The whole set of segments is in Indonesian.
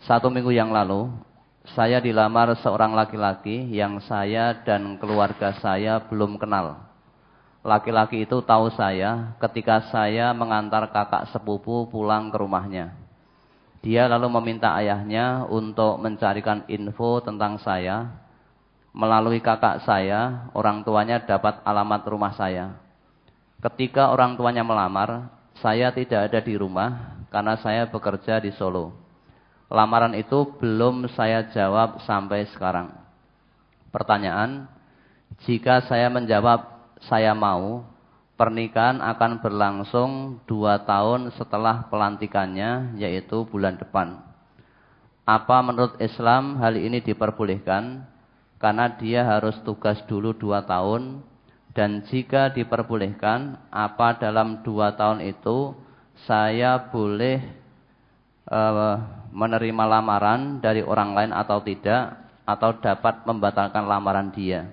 1 minggu yang lalu, saya dilamar seorang laki-laki yang saya dan keluarga saya belum kenal. Laki-laki itu tahu saya ketika saya mengantar kakak sepupu pulang ke rumahnya. Dia lalu meminta ayahnya untuk mencarikan info tentang saya. Melalui kakak saya, orang tuanya dapat alamat rumah saya. Ketika orang tuanya melamar, saya tidak ada di rumah karena saya bekerja di Solo. Lamaran itu belum saya jawab sampai sekarang. Pertanyaan, jika saya menjawab saya mau, pernikahan akan berlangsung 2 tahun setelah pelantikannya, yaitu bulan depan. Apa menurut Islam hal ini diperbolehkan? Karena dia harus tugas dulu 2 tahun. Dan jika diperbolehkan, apa dalam 2 tahun itu saya boleh menerima lamaran dari orang lain atau tidak, atau dapat membatalkan lamaran dia.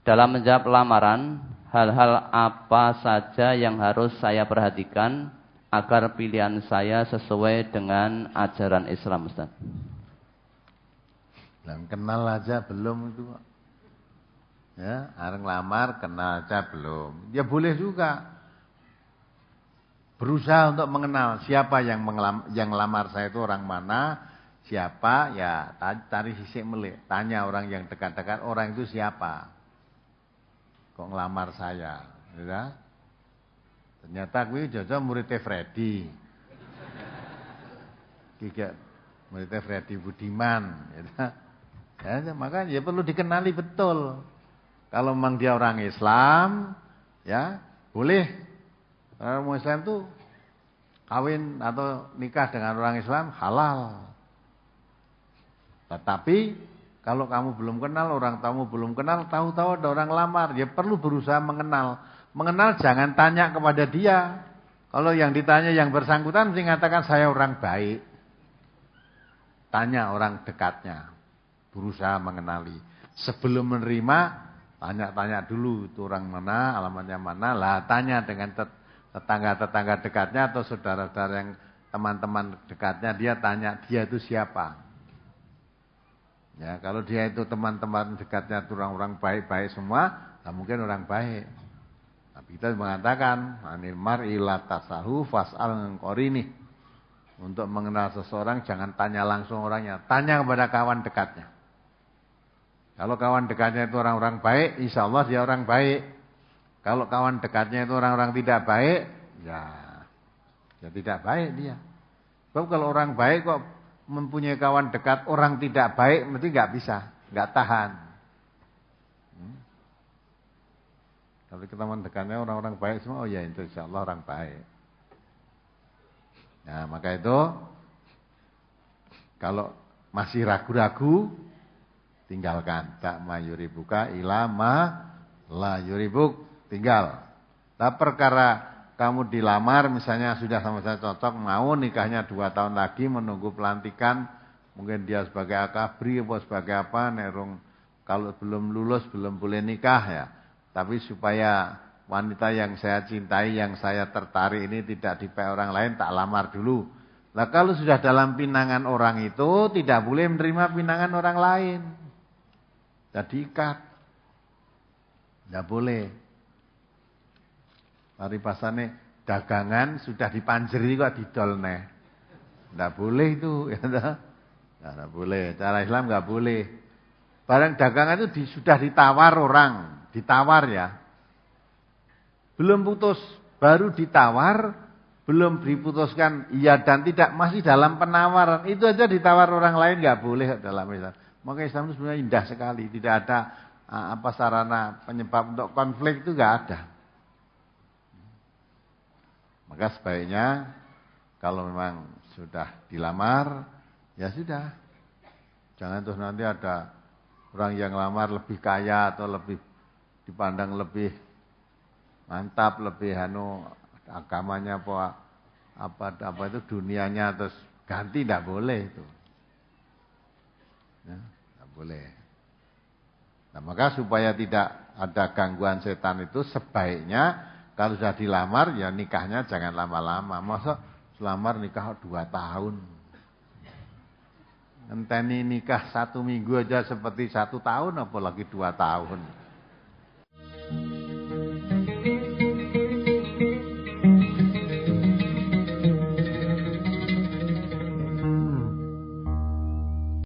Dalam menjawab lamaran, hal-hal apa saja yang harus saya perhatikan agar pilihan saya sesuai dengan ajaran Islam, Ustaz? Dan kenal aja belum itu. Ya, areng lamar kenal aja belum. Ya boleh juga. Berusaha untuk mengenal siapa yang melamar saya itu orang mana, siapa, ya cari sisik melik, tanya orang yang dekat-dekat, orang itu siapa, kok ngelamar saya, ya? Ternyata gue jojo muridnya Freddy, Kiki muridnya Freddy Budiman, ya, maka ya perlu dikenali betul. Kalau memang dia orang Islam, ya boleh. Orang Islam itu kawin atau nikah dengan orang Islam halal. Tetapi kalau kamu belum kenal, orang tamu belum kenal, tahu-tahu ada orang lamar, ya perlu berusaha mengenal. Mengenal jangan tanya kepada dia. Kalau yang ditanya yang bersangkutan mesti mengatakan saya orang baik. Tanya orang dekatnya. Berusaha mengenali. Sebelum menerima, tanya-tanya dulu itu orang mana, alamatnya mana. Lah tanya dengan tetangga-tetangga dekatnya atau saudara-saudara yang teman-teman dekatnya, dia tanya dia itu siapa. Ya, kalau dia itu teman-teman dekatnya itu orang-orang baik-baik semua, nah mungkin orang baik. Tapi kita mengatakan anil mar'i la tasahu fas'al qarini. Untuk mengenal seseorang jangan tanya langsung orangnya, tanya kepada kawan dekatnya. Kalau kawan dekatnya itu orang-orang baik, insya Allah dia orang baik. Kalau kawan dekatnya itu orang-orang tidak baik, ya tidak baik dia. Sebab kalau orang baik kok mempunyai kawan dekat orang tidak baik, mesti nggak bisa, nggak tahan. Kalau kita teman dekatnya orang-orang baik semua, oh ya insya Allah orang baik. Nah maka itu kalau masih ragu-ragu, tinggalkan. Tak mayuribuka ilama la yuribuk. Tinggal. Nah perkara kamu dilamar misalnya sudah sama-sama cocok, mau nikahnya 2 tahun lagi menunggu pelantikan, mungkin dia sebagai akabri atau sebagai apa, nerung kalau belum lulus belum boleh nikah ya. Tapi supaya wanita yang saya cintai, yang saya tertarik ini tidak dipakai orang lain, tak lamar dulu. Nah kalau sudah dalam pinangan orang itu tidak boleh menerima pinangan orang lain. Jadi ikat. Tidak boleh. Paripasane dagangan sudah dipanjeri kok didol neh. Enggak boleh itu, ya enggak boleh. Cara Islam enggak boleh. Barang dagangan itu sudah ditawar orang, ditawar ya. Belum putus, baru ditawar, belum diputuskan iya dan tidak, masih dalam penawaran. Itu aja ditawar orang lain enggak boleh dalam Islam. Maka Islam itu sebenarnya indah sekali, tidak ada apa sarana penyebab untuk konflik itu enggak ada. Maka sebaiknya kalau memang sudah dilamar, ya sudah. Jangan terus nanti ada orang yang lamar lebih kaya atau lebih dipandang lebih mantap, lebih agamanya apa itu dunianya terus ganti, tidak boleh itu. Ya, tidak boleh. Nah, maka supaya tidak ada gangguan setan itu sebaiknya kalau sudah dilamar ya nikahnya jangan lama-lama. Masa selamar nikah 2 tahun. Enteni nikah 1 minggu aja seperti 1 tahun, apalagi 2 tahun.